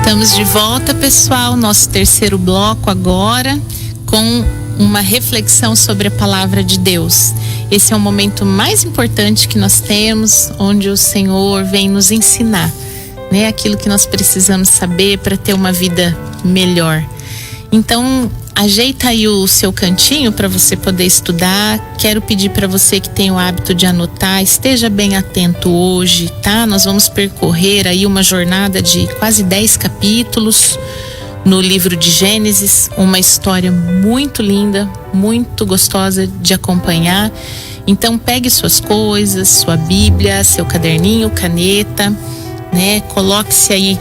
Estamos de volta, pessoal, nosso terceiro bloco agora, com uma reflexão sobre a palavra de Deus. Esse é o momento mais importante que nós temos, onde o Senhor vem nos ensinar, né, aquilo que nós precisamos saber para ter uma vida melhor. Então, ajeita aí o seu cantinho para você poder estudar. Quero pedir para você que tem o hábito de anotar, esteja bem atento hoje, tá? Nós vamos percorrer aí uma jornada de quase 10 capítulos no livro de Gênesis, uma história muito linda, muito gostosa de acompanhar. Então pegue suas coisas, sua Bíblia, seu caderninho, caneta, né? Coloque-se aí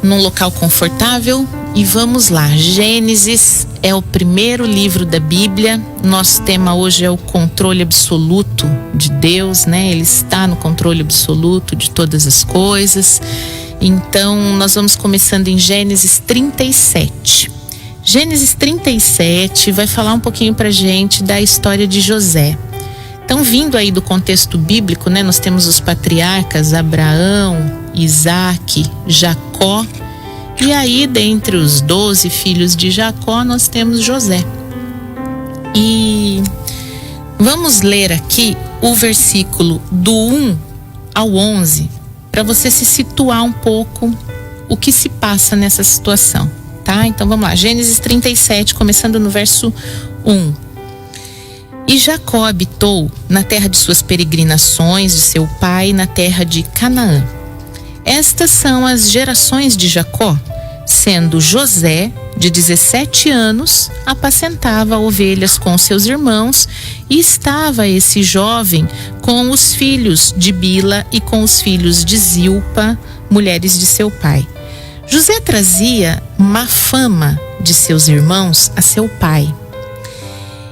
num local confortável e vamos lá. Gênesis é o primeiro livro da Bíblia. Nosso tema hoje é o controle absoluto de Deus, né? Ele está no controle absoluto de todas as coisas. Então nós vamos começando em Gênesis 37. Gênesis 37 vai falar um pouquinho pra gente da história de José. Então, vindo aí do contexto bíblico, né? Nós temos os patriarcas Abraão, Isaac, Jacó. E aí, dentre os 12 filhos de Jacó, nós temos José. E vamos ler aqui o versículo do 1 ao 11, para você se situar um pouco o que se passa nessa situação, tá? Então vamos lá, Gênesis 37, começando no verso 1. E Jacó habitou na terra de suas peregrinações de seu pai, na terra de Canaã. Estas são as gerações de Jacó, sendo José, de 17 anos, apacentava ovelhas com seus irmãos, e estava esse jovem com os filhos de Bila e com os filhos de Zilpa, mulheres de seu pai. José trazia má fama de seus irmãos a seu pai.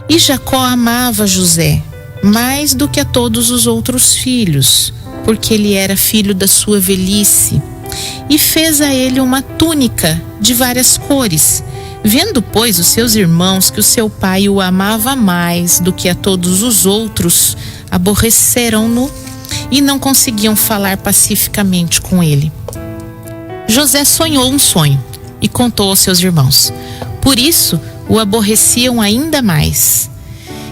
E Jacó amava José mais do que a todos os outros filhos, porque ele era filho da sua velhice, e fez a ele uma túnica de várias cores. Vendo, pois, os seus irmãos que o seu pai o amava mais do que a todos os outros, aborreceram-no e não conseguiam falar pacificamente com ele. José sonhou um sonho e contou aos seus irmãos. Por isso, o aborreciam ainda mais.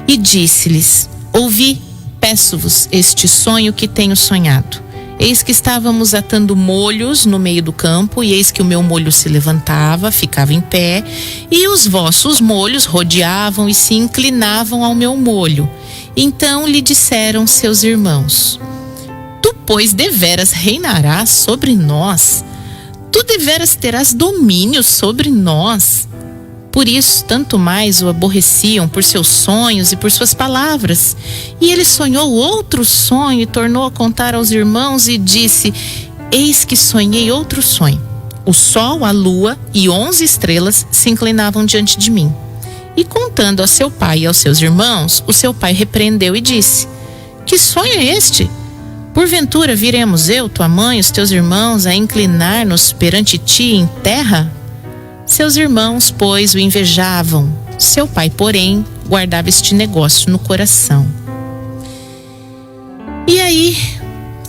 E disse-lhes: ouvi, peço-vos, este sonho que tenho sonhado. Eis que estávamos atando molhos no meio do campo, e eis que o meu molho se levantava, ficava em pé, e os vossos molhos rodeavam e se inclinavam ao meu molho. Então lhe disseram seus irmãos: tu, pois, deveras reinarás sobre nós? Tu deveras terás domínio sobre nós? Por isso, tanto mais o aborreciam por seus sonhos e por suas palavras. E ele sonhou outro sonho e tornou a contar aos irmãos e disse: eis que sonhei outro sonho. O sol, a lua e 11 estrelas se inclinavam diante de mim. E contando a seu pai e aos seus irmãos, o seu pai repreendeu e disse: que sonho é este? Porventura viremos eu, tua mãe, os teus irmãos a inclinar-nos perante ti em terra? Seus irmãos, pois, o invejavam. Seu pai, porém, guardava este negócio no coração. E aí,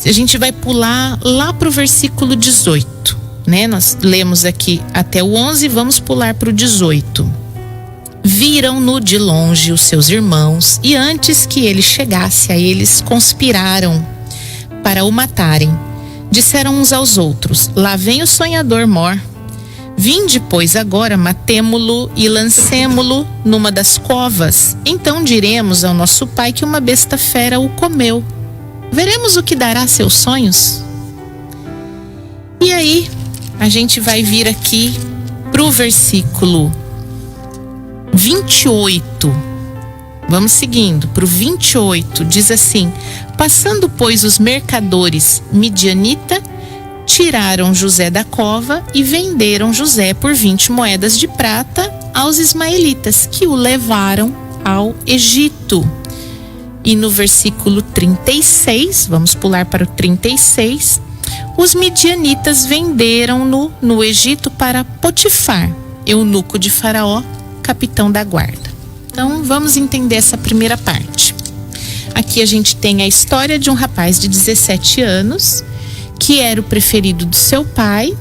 a gente vai pular lá para o versículo 18, né? Nós lemos aqui até o 11, vamos pular para o 18. Viram-no de longe os seus irmãos, e antes que ele chegasse a eles, conspiraram para o matarem. Disseram uns aos outros: lá vem o sonhador mor. Vinde, pois, agora matemo-lo e lancemo-lo numa das covas. Então diremos ao nosso pai que uma besta fera o comeu. Veremos o que dará a seus sonhos. E aí, a gente vai vir aqui pro versículo 28. Vamos seguindo pro 28. Diz assim: passando, pois, os mercadores midianita, tiraram José da cova e venderam José por 20 moedas de prata aos ismaelitas, que o levaram ao Egito. E no versículo 36, vamos pular para o 36, os midianitas venderam-no no Egito para Potifar, eunuco de Faraó, capitão da guarda. Então vamos entender essa primeira parte. Aqui a gente tem a história de um rapaz de 17 anos que era o preferido do seu pai,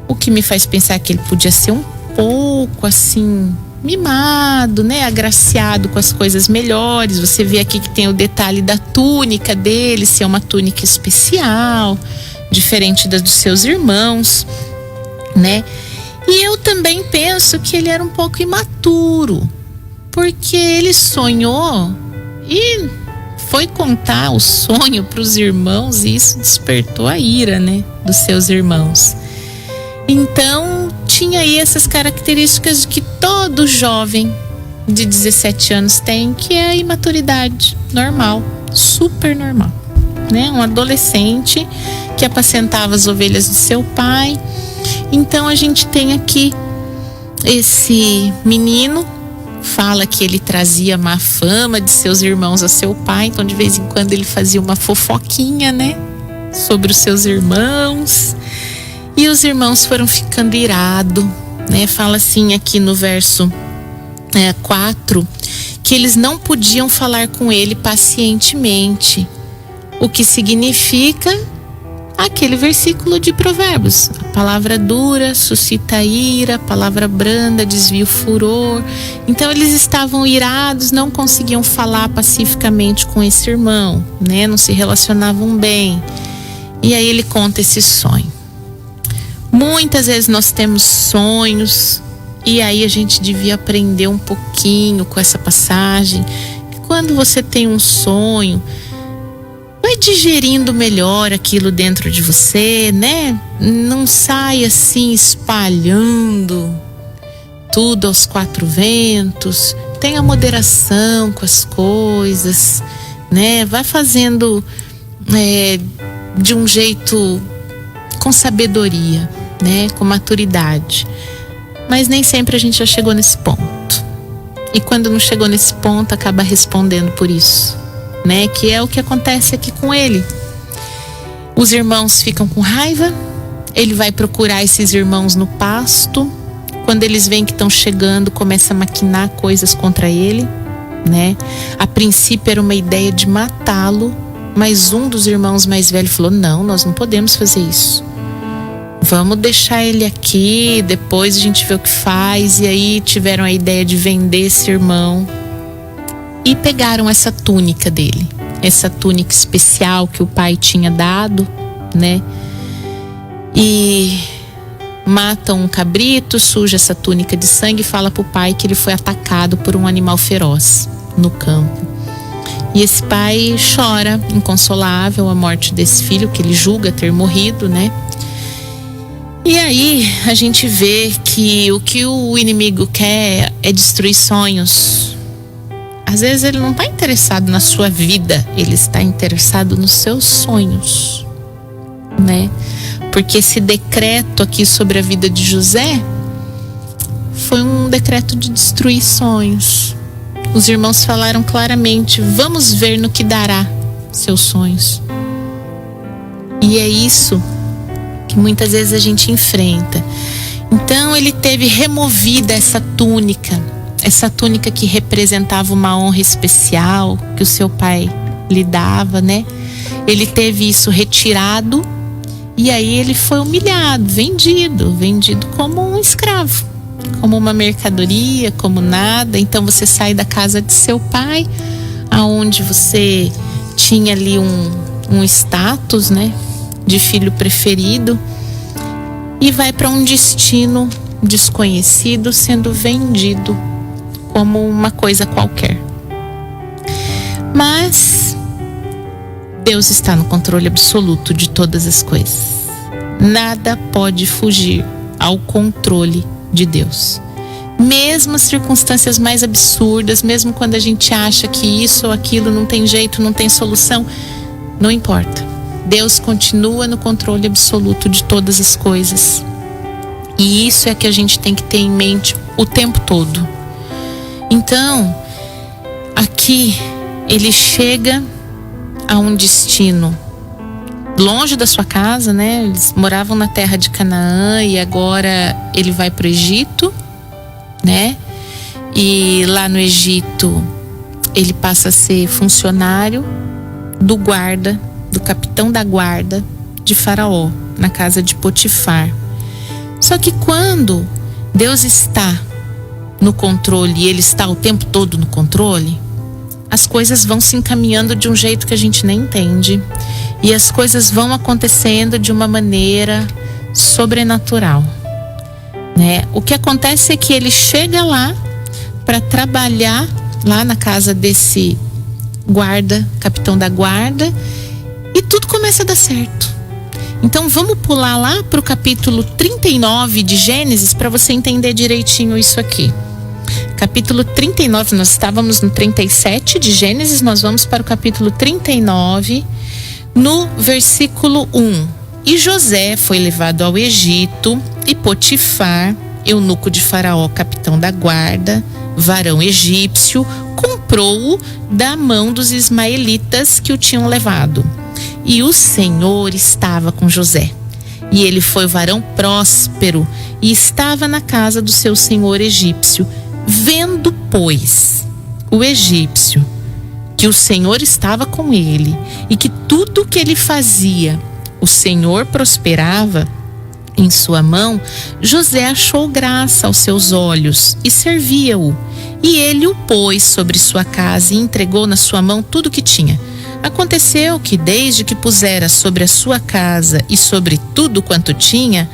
o que me faz pensar que ele podia ser um pouco assim, mimado, né? Agraciado com as coisas melhores. Você vê aqui que tem o detalhe da túnica dele, ser uma túnica especial, diferente da dos seus irmãos, né? E eu também penso que ele era um pouco imaturo, porque ele sonhou e foi contar o sonho para os irmãos e isso despertou a ira, né, dos seus irmãos. Então tinha aí essas características que todo jovem de 17 anos tem, que é a imaturidade normal, super normal, né? Um adolescente que apacentava as ovelhas de seu pai. Então a gente tem aqui esse menino, fala que ele trazia má fama de seus irmãos a seu pai, então de vez em quando ele fazia uma fofoquinha, né, sobre os seus irmãos. E os irmãos foram ficando irados, né? Fala assim aqui no verso 4, que eles não podiam falar com ele pacientemente, o que significa aquele versículo de Provérbios: a palavra dura suscita ira, a palavra branda desvia o furor. Então eles estavam irados, não conseguiam falar pacificamente com esse irmão, né? Não se relacionavam bem. E aí ele conta esse sonho. Muitas vezes nós temos sonhos, e aí a gente devia aprender um pouquinho com essa passagem. Quando você tem um sonho, vai digerindo melhor aquilo dentro de você, né? Não sai assim espalhando tudo aos quatro ventos. Tenha moderação com as coisas, né? Vai fazendo de um jeito com sabedoria, né? Com maturidade. Mas nem sempre a gente já chegou nesse ponto. E quando não chegou nesse ponto, acaba respondendo por isso, né? Que é o que acontece aqui com ele. Os irmãos ficam com raiva, ele vai procurar esses irmãos no pasto. Quando eles veem que estão chegando, começa a maquinar coisas contra ele, né? A princípio era uma ideia de matá-lo, mas um dos irmãos mais velhos falou: não, nós não podemos fazer isso. Vamos deixar ele aqui, depois a gente vê o que faz. E aí tiveram a ideia de vender esse irmão e pegaram essa túnica dele, essa túnica especial que o pai tinha dado, né? E matam um cabrito, suja essa túnica de sangue e fala pro pai que ele foi atacado por um animal feroz no campo. E esse pai chora, inconsolável, a morte desse filho que ele julga ter morrido, né? E aí a gente vê que o inimigo quer é destruir sonhos. Às vezes ele não está interessado na sua vida, ele está interessado nos seus sonhos, né? Porque esse decreto aqui sobre a vida de José foi um decreto de destruir sonhos. Os irmãos falaram claramente: vamos ver no que dará seus sonhos. E é isso que muitas vezes a gente enfrenta. Então ele teve removida essa túnica que representava uma honra especial que o seu pai lhe dava, né? Ele teve isso retirado e aí ele foi humilhado, vendido como um escravo, como uma mercadoria, como nada. Então você sai da casa de seu pai, aonde você tinha ali um status, né, de filho preferido, e vai para um destino desconhecido, sendo vendido como uma coisa qualquer. Mas Deus está no controle absoluto de todas as coisas. Nada pode fugir ao controle de Deus. Mesmo as circunstâncias mais absurdas, mesmo quando a gente acha que isso ou aquilo não tem jeito, não tem solução, não importa. Deus continua no controle absoluto de todas as coisas. E isso é que a gente tem que ter em mente o tempo todo. Então, aqui ele chega a um destino longe da sua casa, né? Eles moravam na terra de Canaã e agora ele vai para o Egito, né? E lá no Egito ele passa a ser funcionário do guarda, do capitão da guarda de Faraó, na casa de Potifar. Só que quando Deus está no controle e Ele está o tempo todo no controle, as coisas vão se encaminhando de um jeito que a gente nem entende, e as coisas vão acontecendo de uma maneira sobrenatural, né? O que acontece é que ele chega lá para trabalhar lá na casa desse guarda, capitão da guarda, e tudo começa a dar certo. Então vamos pular lá para o capítulo 39 de Gênesis para você entender direitinho isso aqui. Capítulo 39, nós estávamos no 37 de Gênesis, nós vamos para o capítulo 39, no versículo 1. E José foi levado ao Egito, e Potifar, eunuco de Faraó, capitão da guarda, varão egípcio, comprou-o da mão dos ismaelitas que o tinham levado. E o Senhor estava com José, e ele foi varão próspero, e estava na casa do seu senhor egípcio. Vendo, pois, o egípcio que o Senhor estava com ele, e que tudo o que ele fazia, o Senhor prosperava em sua mão, José achou graça aos seus olhos e servia-o. E ele o pôs sobre sua casa e entregou na sua mão tudo o que tinha. Aconteceu que, desde que pusera sobre a sua casa e sobre tudo quanto tinha,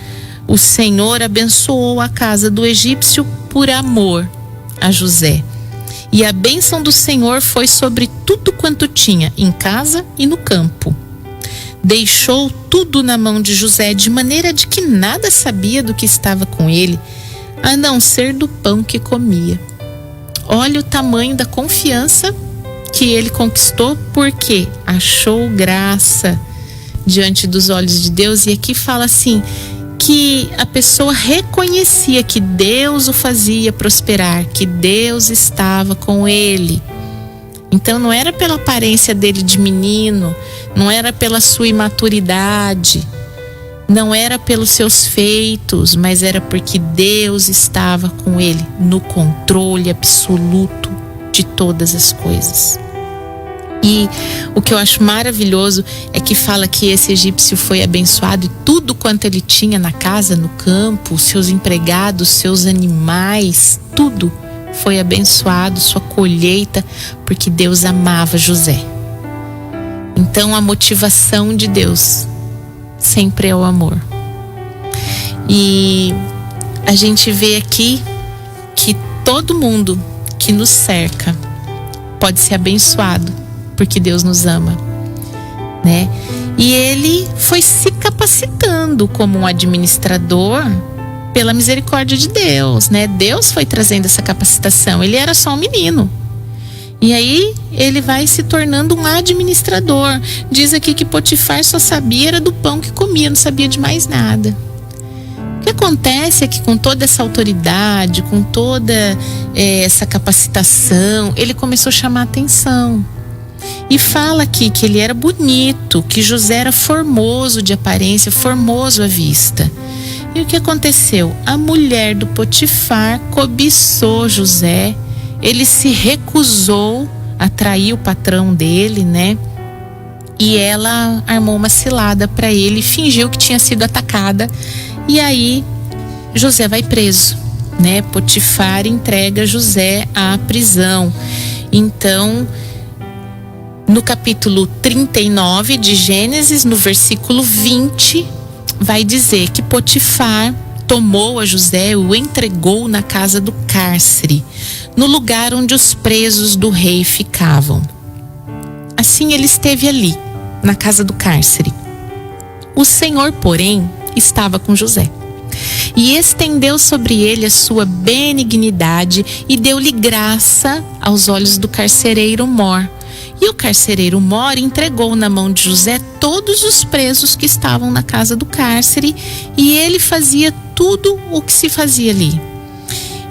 o Senhor abençoou a casa do egípcio por amor a José. E a bênção do Senhor foi sobre tudo quanto tinha, em casa e no campo. Deixou tudo na mão de José, de maneira de que nada sabia do que estava com ele, a não ser do pão que comia. Olha o tamanho da confiança que ele conquistou, porque achou graça diante dos olhos de Deus. E aqui fala assim, que a pessoa reconhecia que Deus o fazia prosperar, que Deus estava com ele. Então não era pela aparência dele de menino, não era pela sua imaturidade, não era pelos seus feitos, mas era porque Deus estava com ele, no controle absoluto de todas as coisas. E o que eu acho maravilhoso é que fala que esse egípcio foi abençoado, e tudo quanto ele tinha na casa, no campo, seus empregados, seus animais, tudo foi abençoado, sua colheita, porque Deus amava José. Então a motivação de Deus sempre é o amor. E a gente vê aqui que todo mundo que nos cerca pode ser abençoado, porque Deus nos ama, né? E ele foi se capacitando como um administrador pela misericórdia de Deus, né? Deus foi trazendo essa capacitação. Ele era só um menino. E aí ele vai se tornando um administrador. Diz aqui que Potifar só sabia era do pão que comia, não sabia de mais nada. O que acontece é que com toda essa autoridade, com toda essa capacitação, ele começou a chamar atenção. E fala aqui que ele era bonito, que José era formoso de aparência, formoso à vista. E o que aconteceu? A mulher do Potifar cobiçou José, ele se recusou a trair o patrão dele, né? E ela armou uma cilada para ele, fingiu que tinha sido atacada, e aí José vai preso, né? Potifar entrega José à prisão. Então, no capítulo 39 de Gênesis, no versículo 20, vai dizer que Potifar tomou a José e o entregou na casa do cárcere, no lugar onde os presos do rei ficavam. Assim ele esteve ali, na casa do cárcere. O Senhor, porém, estava com José, e estendeu sobre ele a sua benignidade e deu-lhe graça aos olhos do carcereiro mor. E o carcereiro mor entregou na mão de José todos os presos que estavam na casa do cárcere, e ele fazia tudo o que se fazia ali.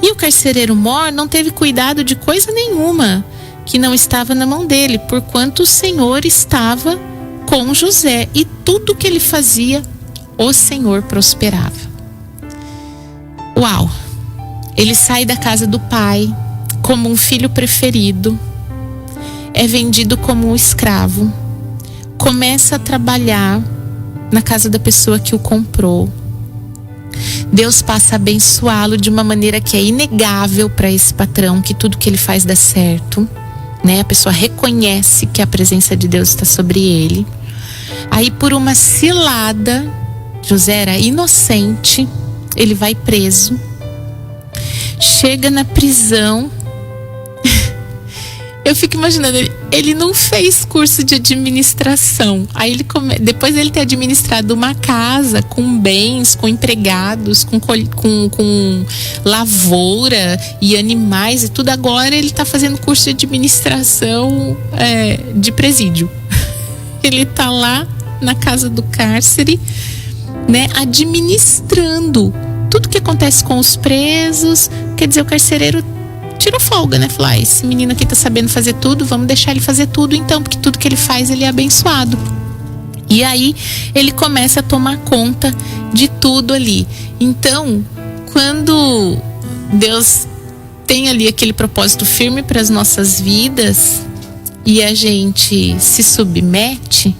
E o carcereiro mor não teve cuidado de coisa nenhuma que não estava na mão dele, porquanto o Senhor estava com José, e tudo que ele fazia, o Senhor prosperava. Uau! Ele sai da casa do pai como um filho preferido, é vendido como um escravo, começa a trabalhar na casa da pessoa que o comprou. Deus passa a abençoá-lo de uma maneira que é inegável para esse patrão, que tudo que ele faz dá certo, né? A pessoa reconhece que a presença de Deus está sobre ele. Aí, por uma cilada, José era inocente, ele vai preso, chega na prisão. Eu fico imaginando, ele não fez curso de administração. Aí depois ele ter administrado uma casa com bens, com empregados, com lavoura e animais e tudo. Agora ele está fazendo curso de administração de presídio. Ele está lá na casa do cárcere, né, administrando tudo que acontece com os presos. Quer dizer, o carcereiro tirou folga, né? Falou, esse menino aqui tá sabendo fazer tudo, vamos deixar ele fazer tudo então, porque tudo que ele faz, ele é abençoado. E aí, ele começa a tomar conta de tudo ali. Então, quando Deus tem ali aquele propósito firme para as nossas vidas e a gente se submete,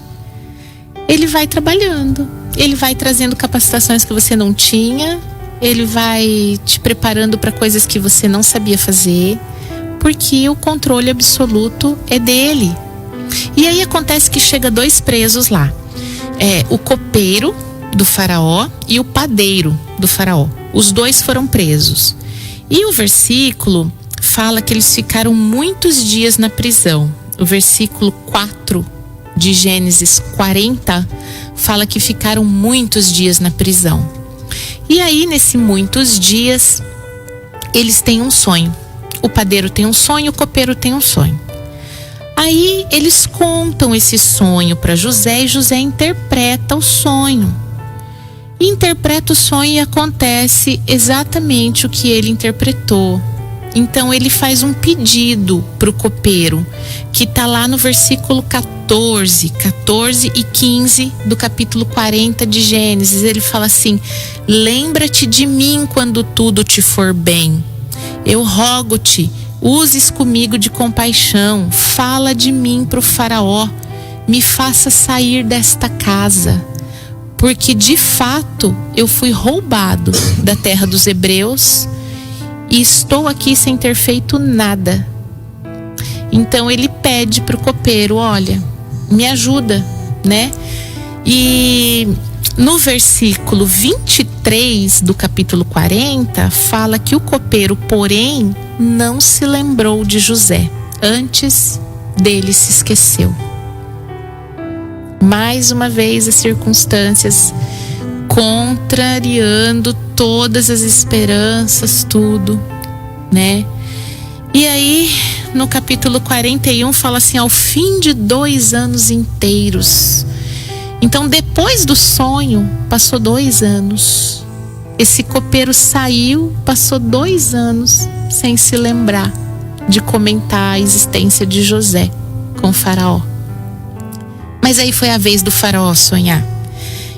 ele vai trabalhando, ele vai trazendo capacitações que você não tinha, ele vai te preparando para coisas que você não sabia fazer, porque o controle absoluto é dele. E aí acontece que chega 2 presos lá, o copeiro do faraó e o padeiro do faraó. Os 2 foram presos. E o versículo fala que eles ficaram muitos dias na prisão. O versículo 4 de Gênesis 40 fala que ficaram muitos dias na prisão. E aí, nesses muitos dias, eles têm um sonho. O padeiro tem um sonho, o copeiro tem um sonho. Aí, eles contam esse sonho para José e José interpreta o sonho. Interpreta o sonho e acontece exatamente o que ele interpretou. Então, ele faz um pedido para o copeiro, que está lá no versículo 14 e 15 do capítulo 40 de Gênesis. Ele fala assim: lembra-te de mim quando tudo te for bem. Eu rogo-te, uses comigo de compaixão. Fala de mim para o faraó. Me faça sair desta casa. Porque de fato eu fui roubado da terra dos hebreus e estou aqui sem ter feito nada. Então ele pede para o copeiro: olha, me ajuda, né? E no versículo 23 do capítulo 40 fala que o copeiro, porém, não se lembrou de José. Antes dele se esqueceu. Mais uma vez as circunstâncias contrariando todas as esperanças, tudo, né? E aí, no capítulo 41 fala assim: ao fim de 2 anos inteiros. Então, depois do sonho, passou 2 anos. Esse copeiro saiu, passou 2 anos sem se lembrar de comentar a existência de José com o faraó. Mas aí foi a vez do faraó sonhar.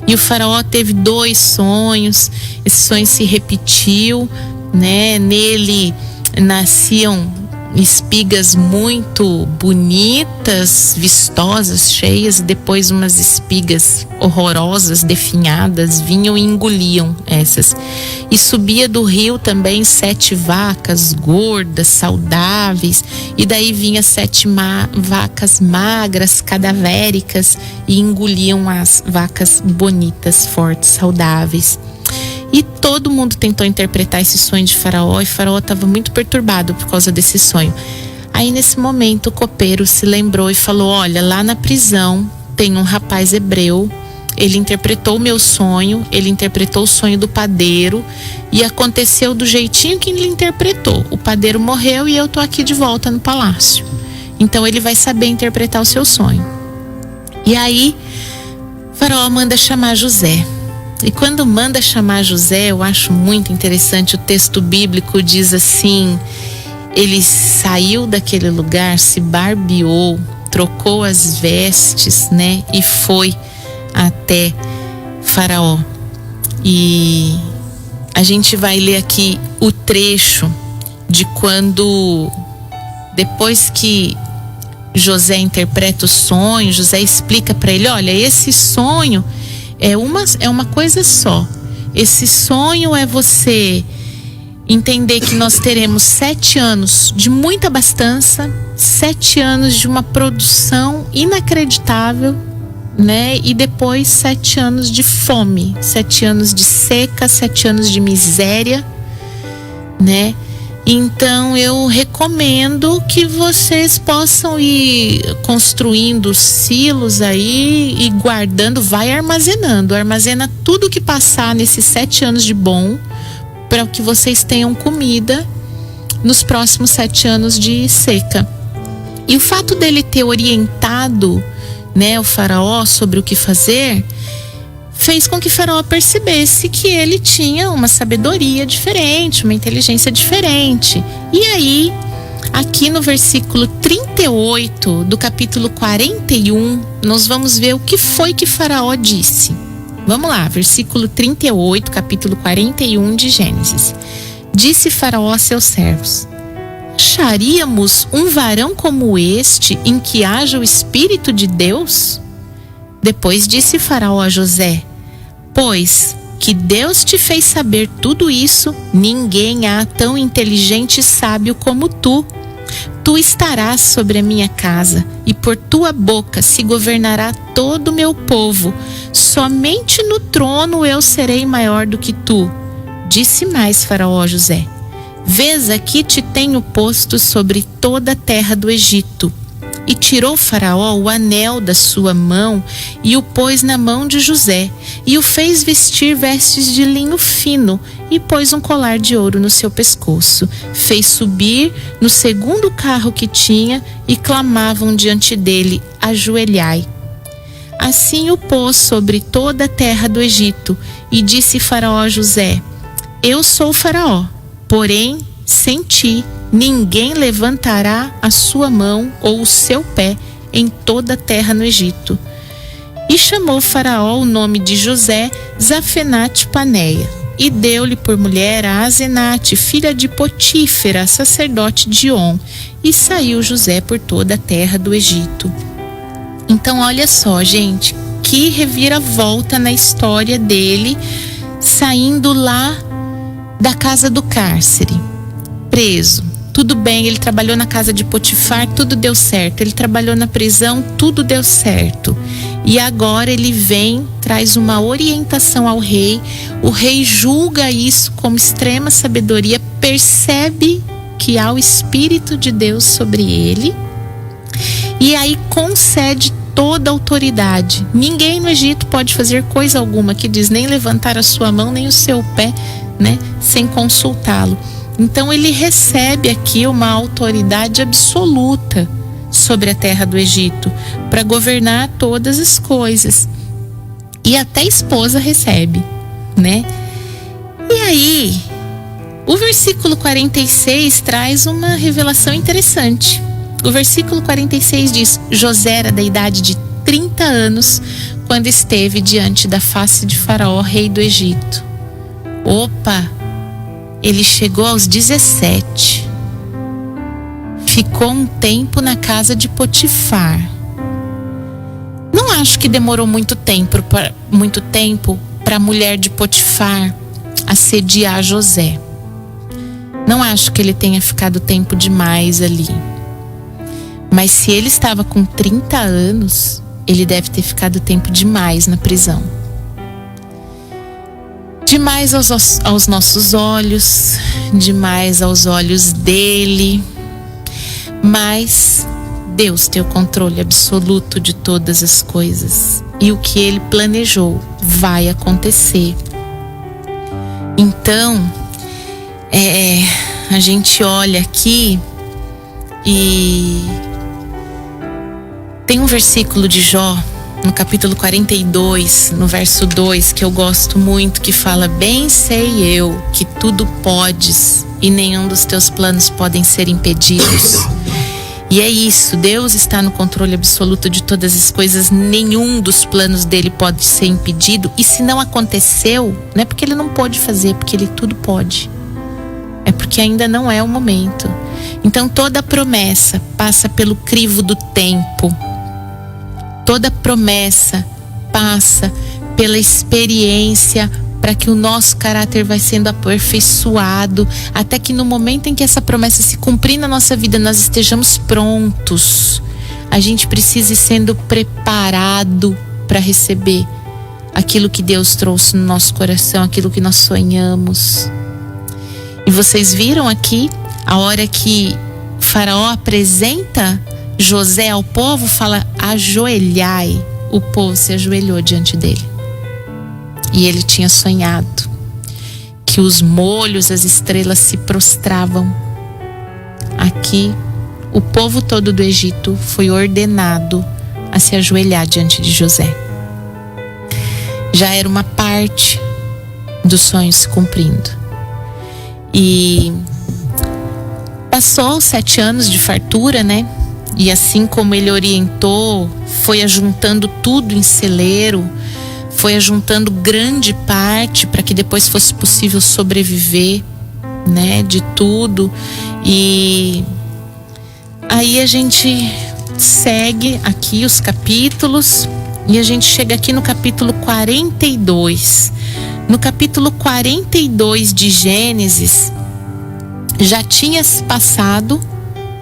E o faraó teve 2 sonhos. Esse sonho se repetiu, né? Nele nasciam espigas muito bonitas, vistosas, cheias, e depois umas espigas horrorosas, definhadas, vinham e engoliam essas. E subia do rio também 7 vacas gordas, saudáveis, e daí vinha 7 vacas magras, cadavéricas, e engoliam as vacas bonitas, fortes, saudáveis. E todo mundo tentou interpretar esse sonho de Faraó, e Faraó estava muito perturbado por causa desse sonho. Aí nesse momento o copeiro se lembrou e falou: olha, lá na prisão tem um rapaz hebreu, ele interpretou o meu sonho, ele interpretou o sonho do padeiro, e aconteceu do jeitinho que ele interpretou. O padeiro morreu e eu tô aqui de volta no palácio. Então ele vai saber interpretar o seu sonho. E aí Faraó manda chamar José. E quando manda chamar José, eu acho muito interessante, o texto bíblico diz assim: ele saiu daquele lugar, se barbeou, trocou as vestes, né? E foi até Faraó. E a gente vai ler aqui o trecho de quando, depois que José interpreta o sonho, José explica para ele: olha, esse sonho É uma coisa só. Esse sonho é você entender que nós teremos 7 anos de muita abastança, 7 anos de uma produção inacreditável, né? E depois 7 anos de fome, 7 anos de seca, 7 anos de miséria, né? Então eu recomendo que vocês possam ir construindo silos aí e guardando, armazena tudo que passar nesses 7 anos de bom, para que vocês tenham comida nos próximos 7 anos de seca. E o fato dele ter orientado, né, o faraó sobre o que fazer, fez com que o faraó percebesse que ele tinha uma sabedoria diferente, uma inteligência diferente. E aí, aqui no versículo 38 do capítulo 41, nós vamos ver o que foi que faraó disse. Vamos lá, versículo 38, capítulo 41 de Gênesis. Disse faraó a seus servos: acharíamos um varão como este em que haja o Espírito de Deus? Depois disse faraó a José: pois que Deus te fez saber tudo isso, ninguém há tão inteligente e sábio como tu. Tu estarás sobre a minha casa, e por tua boca se governará todo o meu povo. Somente no trono eu serei maior do que tu. Disse mais faraó a José: vês, aqui te tenho posto sobre toda a terra do Egito. E tirou faraó o anel da sua mão e o pôs na mão de José, e o fez vestir vestes de linho fino, e pôs um colar de ouro no seu pescoço. Fez subir no segundo carro que tinha, e clamavam diante dele: ajoelhai. Assim o pôs sobre toda a terra do Egito, e disse faraó a José: eu sou faraó, porém sem ti ninguém levantará a sua mão ou o seu pé em toda a terra no Egito. E chamou faraó o nome de José Zafenate Paneia, e deu-lhe por mulher a Asenate, filha de Potífera, sacerdote de On, e saiu José por toda a terra do Egito. Então olha só, gente, que reviravolta na história dele, saindo lá da casa do cárcere, preso. Tudo bem, ele trabalhou na casa de Potifar, tudo deu certo. Ele trabalhou na prisão, tudo deu certo. E agora ele vem, traz uma orientação ao rei. O rei julga isso como extrema sabedoria, percebe que há o Espírito de Deus sobre ele, e aí concede toda a autoridade. Ninguém no Egito pode fazer coisa alguma, que diz, nem levantar a sua mão, nem o seu pé, né, sem consultá-lo. Então ele recebe aqui uma autoridade absoluta sobre a terra do Egito, para governar todas as coisas. E até a esposa recebe, né? E aí, o versículo 46 traz uma revelação interessante. O versículo 46 diz: José era da idade de 30 anos quando esteve diante da face de Faraó, rei do Egito. Opa! Ele chegou aos 17. Ficou um tempo na casa de Potifar. Não acho que demorou muito tempo para a mulher de Potifar assediar José. Não acho que ele tenha ficado tempo demais ali. Mas se ele estava com 30 anos, ele deve ter ficado tempo demais na prisão. Demais aos nossos olhos, demais aos olhos dele. Mas Deus tem o controle absoluto de todas as coisas. E o que ele planejou vai acontecer. Então, a gente olha aqui e tem um versículo de Jó, no capítulo 42, no verso 2, que eu gosto muito, que fala: bem sei eu que tudo podes e nenhum dos teus planos podem ser impedidos. E é isso, Deus está no controle absoluto de todas as coisas, nenhum dos planos dele pode ser impedido. E se não aconteceu, não é porque ele não pode fazer, porque ele tudo pode. É porque ainda não é o momento. Então toda promessa passa pelo crivo do tempo. Toda promessa passa pela experiência, para que o nosso caráter vai sendo aperfeiçoado, até que no momento em que essa promessa se cumprir na nossa vida, nós estejamos prontos. A gente precisa ir sendo preparado para receber aquilo que Deus trouxe no nosso coração, aquilo que nós sonhamos. E vocês viram aqui, a hora que Faraó apresenta José ao povo, fala: ajoelhai. O povo se ajoelhou diante dele. E ele tinha sonhado que os molhos, as estrelas se prostravam. Aqui, o povo todo do Egito foi ordenado a se ajoelhar diante de José. Já era uma parte do sonho se cumprindo. E passou 7 anos de fartura, né? E assim como ele orientou, foi ajuntando tudo em celeiro, foi ajuntando grande parte para que depois fosse possível sobreviver, né, de tudo. E aí a gente segue aqui os capítulos e a gente chega aqui no capítulo 42. No capítulo 42 de Gênesis, já tinha se passado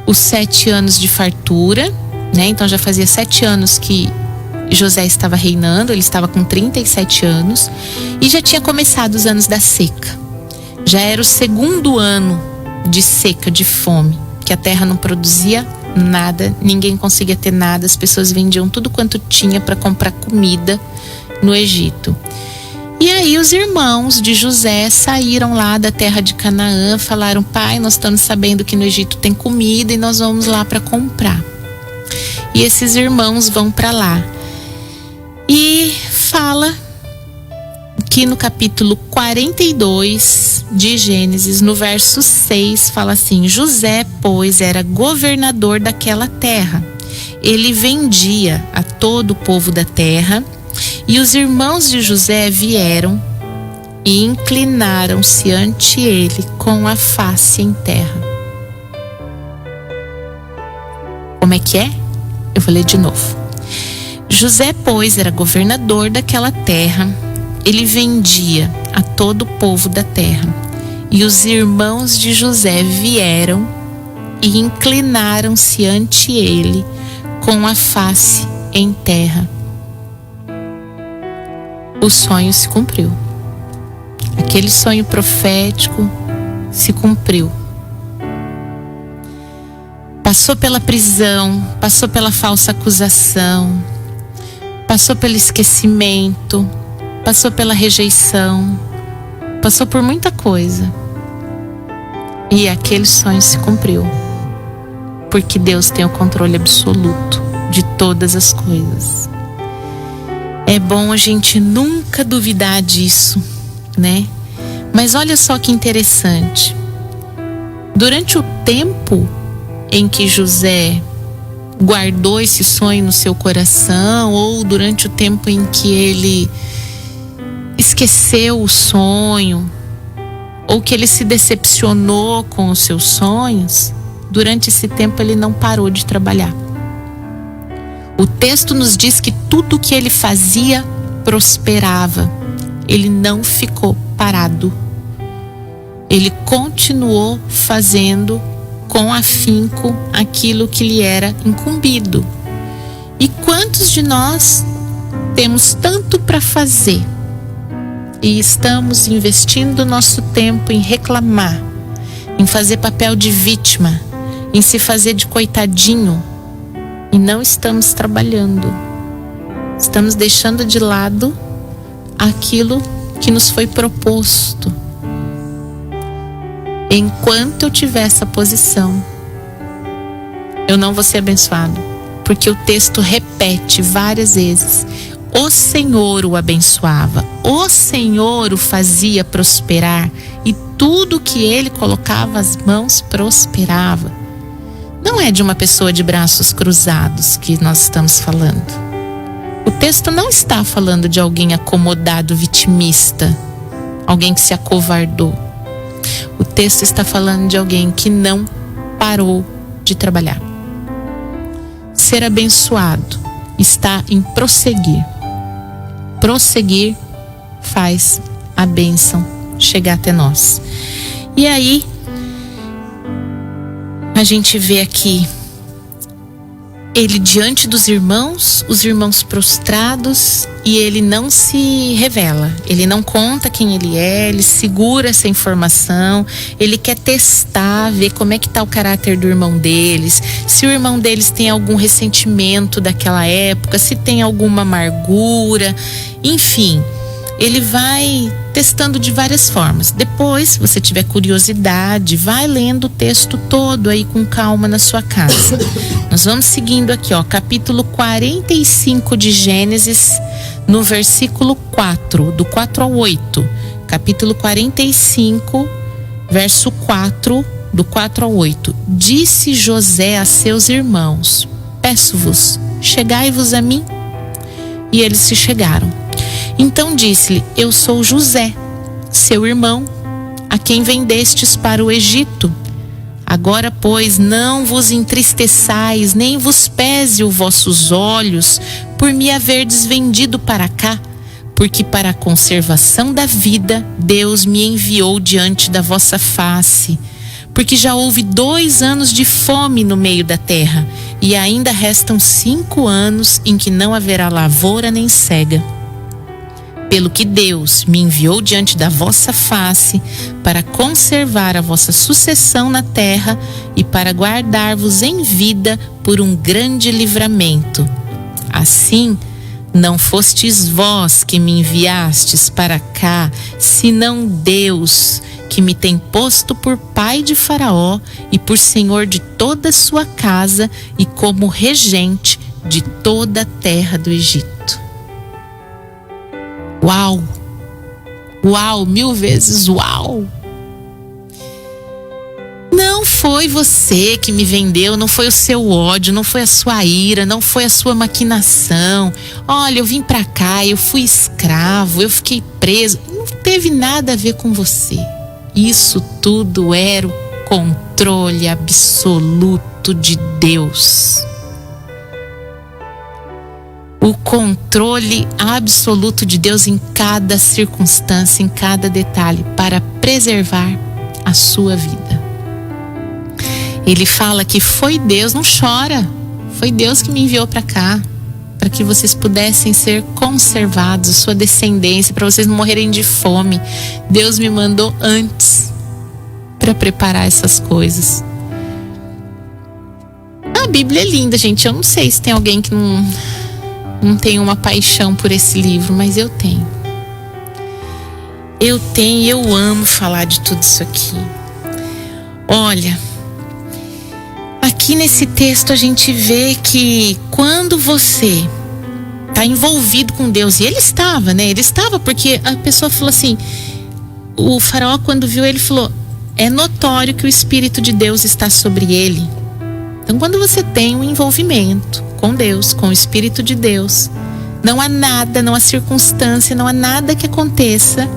os 7 anos de fartura, né? Então já fazia 7 anos que José estava reinando, ele estava com 37 anos e já tinha começado os anos da seca. Já era o 2º ano de seca, de fome, que a terra não produzia nada, ninguém conseguia ter nada, as pessoas vendiam tudo quanto tinha para comprar comida no Egito. E aí os irmãos de José saíram lá da terra de Canaã, falaram: pai, nós estamos sabendo que no Egito tem comida e nós vamos lá para comprar. E esses irmãos vão para lá. E fala que no capítulo 42 de Gênesis, no verso 6, fala assim: José, pois, era governador daquela terra. Ele vendia a todo o povo da terra. E os irmãos de José vieram e inclinaram-se ante ele com a face em terra. Como é que é? Eu vou ler de novo. José, pois, era governador daquela terra. Ele vendia a todo o povo da terra. E os irmãos de José vieram e inclinaram-se ante ele com a face em terra. O sonho se cumpriu. Aquele sonho profético se cumpriu. Passou pela prisão, passou pela falsa acusação, passou pelo esquecimento, passou pela rejeição, passou por muita coisa. E aquele sonho se cumpriu. Porque Deus tem o controle absoluto de todas as coisas. É bom a gente nunca duvidar disso, né? Mas olha só que interessante. Durante o tempo em que José guardou esse sonho no seu coração, ou durante o tempo em que ele esqueceu o sonho, ou que ele se decepcionou com os seus sonhos, durante esse tempo ele não parou de trabalhar. O texto nos diz que tudo que ele fazia prosperava. Ele não ficou parado. Ele continuou fazendo com afinco aquilo que lhe era incumbido. E quantos de nós temos tanto para fazer e estamos investindo nosso tempo em reclamar, em fazer papel de vítima, em se fazer de coitadinho, e não estamos trabalhando? Estamos deixando de lado aquilo que nos foi proposto. Enquanto eu tiver essa posição, eu não vou ser abençoado, porque o texto repete várias vezes: o Senhor o abençoava, o Senhor o fazia prosperar, e tudo que ele colocava as mãos prosperava. Não é de uma pessoa de braços cruzados que nós estamos falando. O texto não está falando de alguém acomodado, vitimista, alguém que se acovardou. O texto está falando de alguém que não parou de trabalhar. Ser abençoado está em prosseguir. prosseguir faz a bênção chegar até nós. E aí a gente vê aqui ele diante dos irmãos, os irmãos prostrados, e ele não se revela, ele não conta quem ele é, ele segura essa informação, ele quer testar, ver como é que está o caráter do irmão deles, se o irmão deles tem algum ressentimento daquela época, se tem alguma amargura, enfim. Ele vai testando de várias formas. Depois, se você tiver curiosidade, vai lendo o texto todo aí com calma na sua casa. Nós vamos seguindo aqui, capítulo 45 de Gênesis, no versículo 4, do 4 ao 8. Capítulo 45, verso 4, do 4 ao 8. Disse José a seus irmãos: peço-vos, chegai-vos a mim. E eles se chegaram. Então disse-lhe: eu sou José, seu irmão, a quem vendestes para o Egito. Agora, pois, não vos entristeçais, nem vos pese os vossos olhos, por me haverdes vendido para cá, porque para a conservação da vida Deus me enviou diante da vossa face. Porque já houve 2 anos de fome no meio da terra, e ainda restam 5 anos em que não haverá lavoura nem cega. Pelo que Deus me enviou diante da vossa face, para conservar a vossa sucessão na terra e para guardar-vos em vida por um grande livramento. Assim, não fostes vós que me enviastes para cá, senão Deus, que me tem posto por pai de Faraó e por senhor de toda a sua casa e como regente de toda a terra do Egito. Uau! Uau! 1000 vezes uau! Não foi você que me vendeu, não foi o seu ódio, não foi a sua ira, não foi a sua maquinação. Olha, eu vim pra cá, eu fui escravo, eu fiquei preso. Não teve nada a ver com você. Isso tudo era o controle absoluto de Deus. O controle absoluto de Deus em cada circunstância, em cada detalhe, para preservar a sua vida. Ele fala que foi Deus, não chora, foi Deus que me enviou para cá, para que vocês pudessem ser conservados, sua descendência, para vocês não morrerem de fome. Deus me mandou antes para preparar essas coisas. A Bíblia é linda, gente. Eu não sei se tem alguém que não tem uma paixão por esse livro, mas eu tenho. Eu amo falar de tudo isso aqui. Olha, aqui nesse texto a gente vê que quando você está envolvido com Deus, e ele estava, né? Ele estava, porque a pessoa falou assim, o faraó quando viu ele falou, é notório que o Espírito de Deus está sobre ele. Então quando você tem um envolvimento com Deus, com o Espírito de Deus, não há nada, não há circunstância, não há nada que aconteça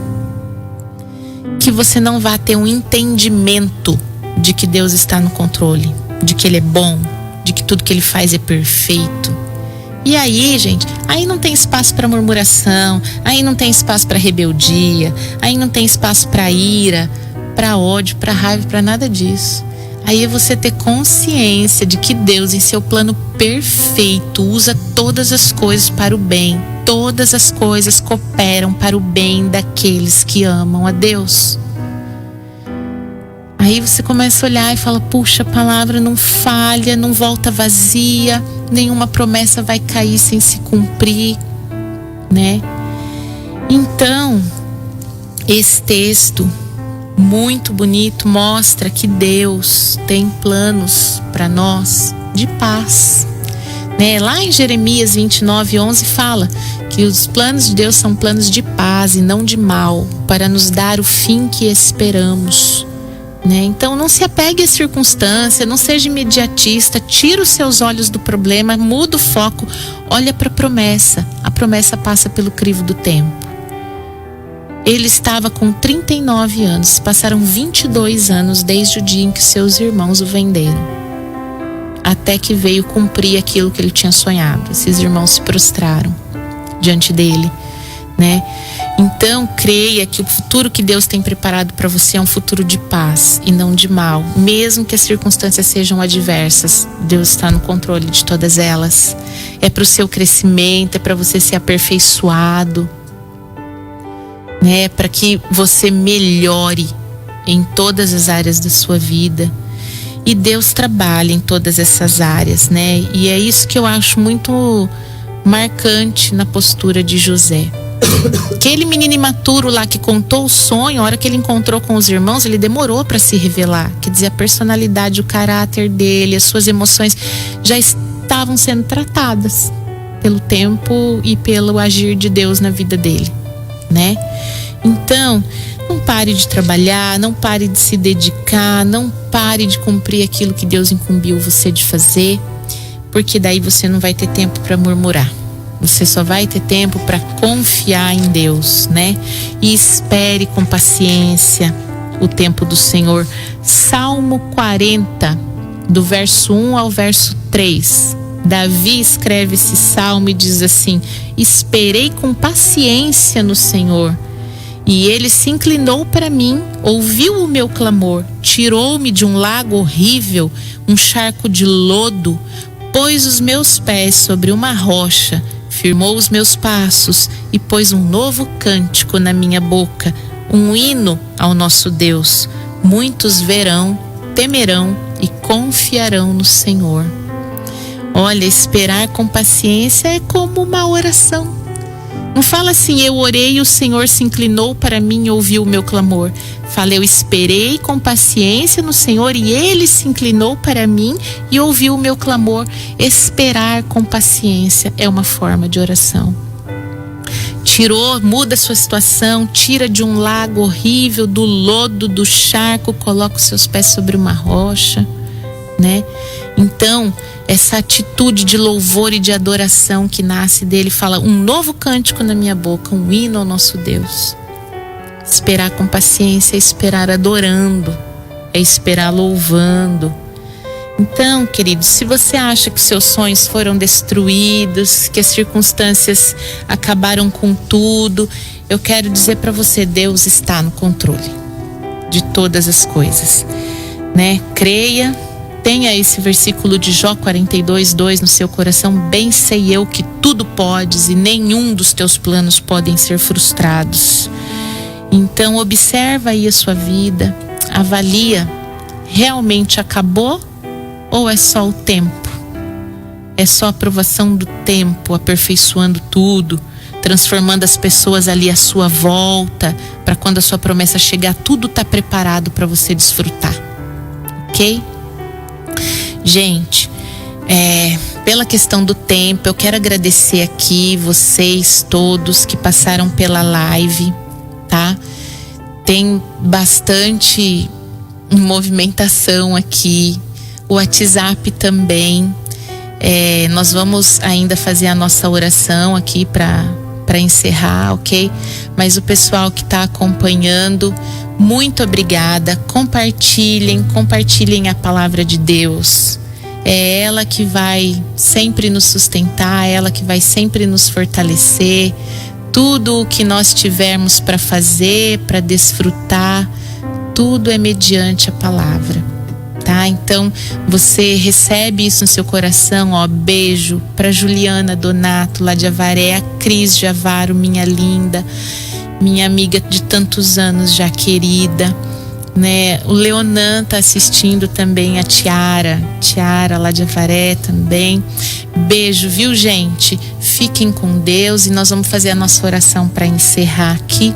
que você não vá ter um entendimento de que Deus está no controle, de que Ele é bom, de que tudo que Ele faz é perfeito. E aí, gente, aí não tem espaço para murmuração, aí não tem espaço para rebeldia, aí não tem espaço para ira, para ódio, para raiva, para nada disso. Aí é você ter consciência de que Deus, em seu plano perfeito, usa todas as coisas para o bem. Todas as coisas cooperam para o bem daqueles que amam a Deus. Aí você começa a olhar e fala, puxa, a palavra não falha, não volta vazia, nenhuma promessa vai cair sem se cumprir, né? Então, esse texto muito bonito mostra que Deus tem planos para nós de paz, né? Lá em Jeremias 29:11 fala que os planos de Deus são planos de paz e não de mal, para nos dar o fim que esperamos, né? Então não se apegue à circunstância, não seja imediatista, tira os seus olhos do problema, muda o foco, olha para a promessa passa pelo crivo do tempo. Ele estava com 39 anos, passaram 22 anos desde o dia em que seus irmãos o venderam, até que veio cumprir aquilo que ele tinha sonhado. Esses irmãos se prostraram diante dele, né? Então, creia que o futuro que Deus tem preparado para você é um futuro de paz e não de mal. Mesmo que as circunstâncias sejam adversas, Deus está no controle de todas elas. É para o seu crescimento, é para você ser aperfeiçoado, né? Para que você melhore em todas as áreas da sua vida. E Deus trabalha em todas essas áreas, né? E é isso que eu acho muito marcante na postura de José. Aquele menino imaturo lá que contou o sonho, a hora que ele encontrou com os irmãos, ele demorou para se revelar. Quer dizer, a personalidade, o caráter dele, as suas emoções já estavam sendo tratadas pelo tempo e pelo agir de Deus na vida dele, né? Então, não pare de trabalhar, não pare de se dedicar, não pare de cumprir aquilo que Deus incumbiu você de fazer, porque daí você não vai ter tempo para murmurar. Você só vai ter tempo para confiar em Deus, né? E espere com paciência o tempo do Senhor. Salmo 40, do verso 1 ao verso 3. Davi escreve esse salmo e diz assim: esperei com paciência no Senhor, e ele se inclinou para mim, ouviu o meu clamor, tirou-me de um lago horrível, um charco de lodo, pôs os meus pés sobre uma rocha, firmou os meus passos e pôs um novo cântico na minha boca, um hino ao nosso Deus. Muitos verão, temerão e confiarão no Senhor. Olha, esperar com paciência é como uma oração. Não fala assim, eu orei e o Senhor se inclinou para mim e ouviu o meu clamor. Fala, eu esperei com paciência no Senhor e Ele se inclinou para mim e ouviu o meu clamor. Esperar com paciência é uma forma de oração. Muda a sua situação, tira de um lago horrível, do lodo, do charco, coloca os seus pés sobre uma rocha, né? Então, essa atitude de louvor e de adoração que nasce dele, fala, um novo cântico na minha boca, um hino ao nosso Deus. Esperar com paciência é esperar adorando, é esperar louvando. Então, queridos, se você acha que seus sonhos foram destruídos, que as circunstâncias acabaram com tudo, eu quero dizer para você, Deus está no controle de todas as coisas, né? Creia. Tenha esse versículo de Jó 42:2 no seu coração. Bem sei eu que tudo podes e nenhum dos teus planos podem ser frustrados. Então observa aí a sua vida, avalia, realmente acabou ou é só o tempo? É só a aprovação do tempo, aperfeiçoando tudo, transformando as pessoas ali à sua volta, para quando a sua promessa chegar, tudo está preparado para você desfrutar, ok? Gente, pela questão do tempo, eu quero agradecer aqui vocês todos que passaram pela live, tá? Tem bastante movimentação aqui, o WhatsApp também. Nós vamos ainda fazer a nossa oração aqui para encerrar, ok? Mas o pessoal que está acompanhando, muito obrigada. Compartilhem a palavra de Deus. É ela que vai sempre nos sustentar, é ela que vai sempre nos fortalecer. Tudo o que nós tivermos para fazer, para desfrutar, tudo é mediante a palavra, tá? Então você recebe isso no seu coração, ó. Beijo para Juliana Donato lá de Avaré, a Cris Javaro, minha linda, minha amiga de tantos anos já querida, né? O Leonan tá assistindo também, a Tiara lá de Avaré também. Beijo, viu, gente? Fiquem com Deus e nós vamos fazer a nossa oração para encerrar aqui.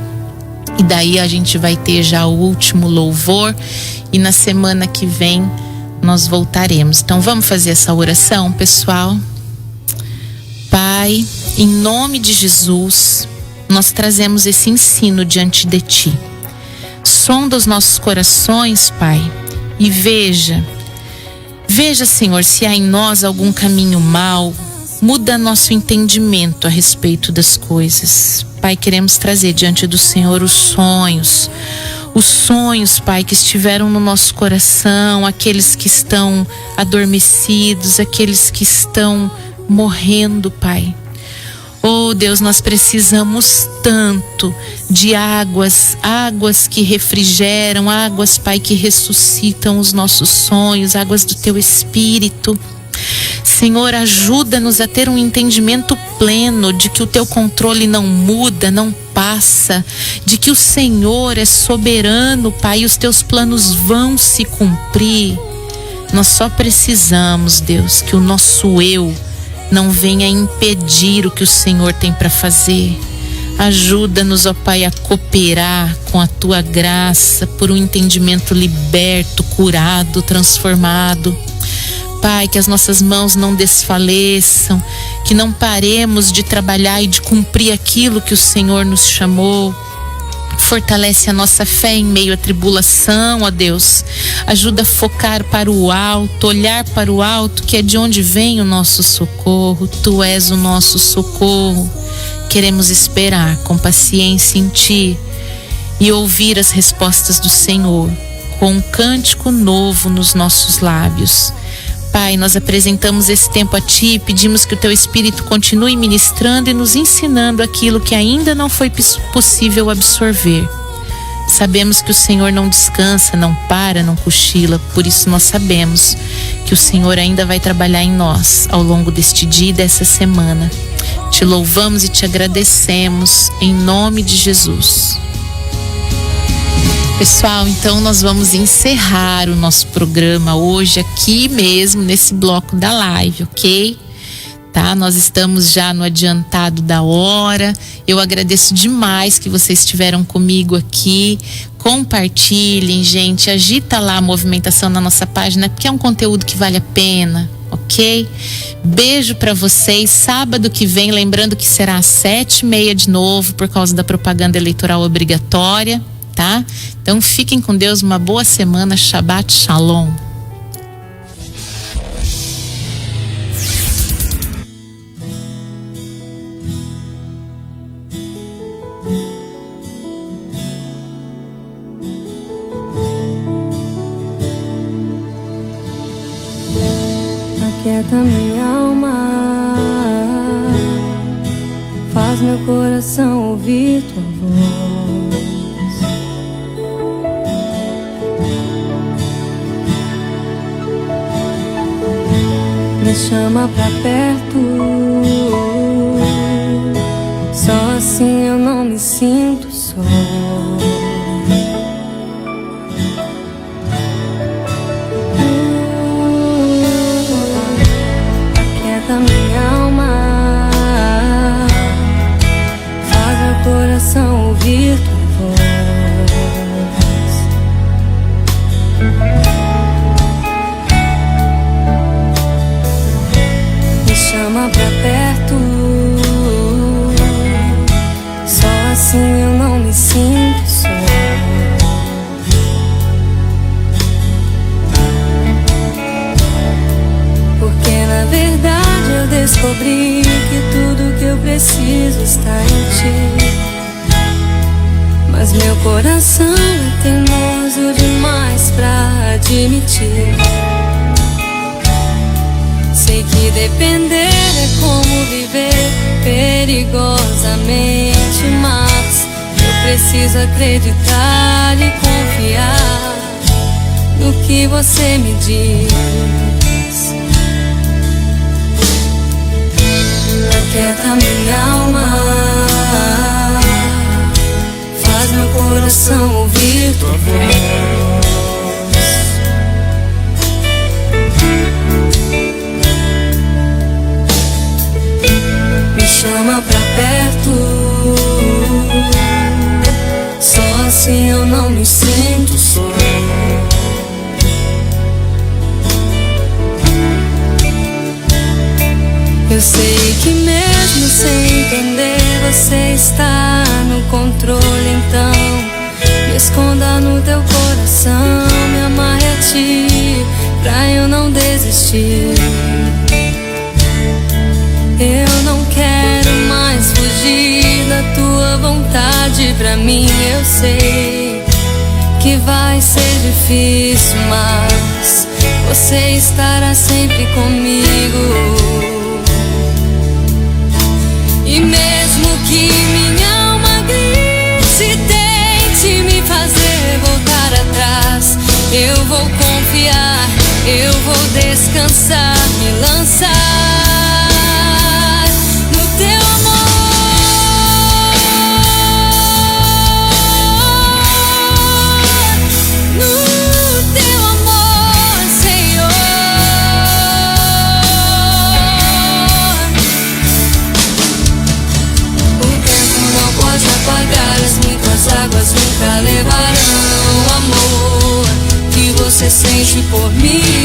E daí a gente vai ter já o último louvor e na semana que vem nós voltaremos. Então vamos fazer essa oração, pessoal. Pai, em nome de Jesus, nós trazemos esse ensino diante de Ti. Sonda os nossos corações, Pai, e veja, Senhor, se há em nós algum caminho mau. Muda nosso entendimento a respeito das coisas. Pai, queremos trazer diante do Senhor os sonhos, Pai, que estiveram no nosso coração, aqueles que estão adormecidos, aqueles que estão morrendo, Pai. Oh Deus, nós precisamos tanto de águas que refrigeram, águas, Pai, que ressuscitam os nossos sonhos, águas do Teu Espírito. Senhor, ajuda-nos a ter um entendimento pleno de que o Teu controle não muda, não passa, de que o Senhor é soberano, Pai, e os Teus planos vão se cumprir. Nós só precisamos, Deus, que o nosso eu não venha impedir o que o Senhor tem para fazer. Ajuda-nos, ó Pai, a cooperar com a Tua graça por um entendimento liberto, curado, transformado. Pai, que as nossas mãos não desfaleçam, que não paremos de trabalhar e de cumprir aquilo que o Senhor nos chamou. Fortalece a nossa fé em meio à tribulação, ó Deus. Ajuda a focar para o alto, olhar para o alto, que é de onde vem o nosso socorro. Tu és o nosso socorro. Queremos esperar com paciência em Ti e ouvir as respostas do Senhor com um cântico novo nos nossos lábios. Pai, nós apresentamos esse tempo a Ti e pedimos que o Teu Espírito continue ministrando e nos ensinando aquilo que ainda não foi possível absorver. Sabemos que o Senhor não descansa, não para, não cochila, por isso nós sabemos que o Senhor ainda vai trabalhar em nós ao longo deste dia e dessa semana. Te louvamos e Te agradecemos em nome de Jesus. Pessoal, então nós vamos encerrar o nosso programa hoje aqui mesmo, nesse bloco da live, ok? Tá? Nós estamos já no adiantado da hora. Eu agradeço demais que vocês estiveram comigo aqui. Compartilhem, gente, agita lá a movimentação na nossa página, porque é um conteúdo que vale a pena, ok? Beijo pra vocês. Sábado que vem, lembrando que será às 7h30 de novo, por causa da propaganda eleitoral obrigatória. Tá? Então fiquem com Deus, uma boa semana, Shabbat Shalom. Aquieta minha alma, faz meu coração ouvir Tua voz. Me chama pra perto, só assim eu não me sinto só. Aquieta minha alma, faz meu coração ouvir Tua voz. Chama pra perto, só assim eu não me sinto só. Porque na verdade eu descobri que tudo que eu preciso está em Ti. Mas meu coração é teimoso demais pra admitir. Sei que depender é como viver perigosamente, mas eu preciso acreditar e confiar no que Você me diz. Aquieta minha alma, faz meu coração ouvir Tua voz. Chama pra perto, só assim eu não me sinto só. Eu sei que mesmo sem entender Você está no controle, então me esconda no Teu coração, me amarre a Ti, pra eu não desistir. Eu não quero mais fugir da Tua vontade pra mim. Eu sei que vai ser difícil, mas Você estará sempre comigo. E E mesmo que minha alma grite e tente me fazer voltar atrás, eu vou confiar, eu vou descansar, me lançar no teu amor, no teu amor, Senhor. O tempo não pode apagar, as muitas águas nunca levarão o amor que você sente por mim.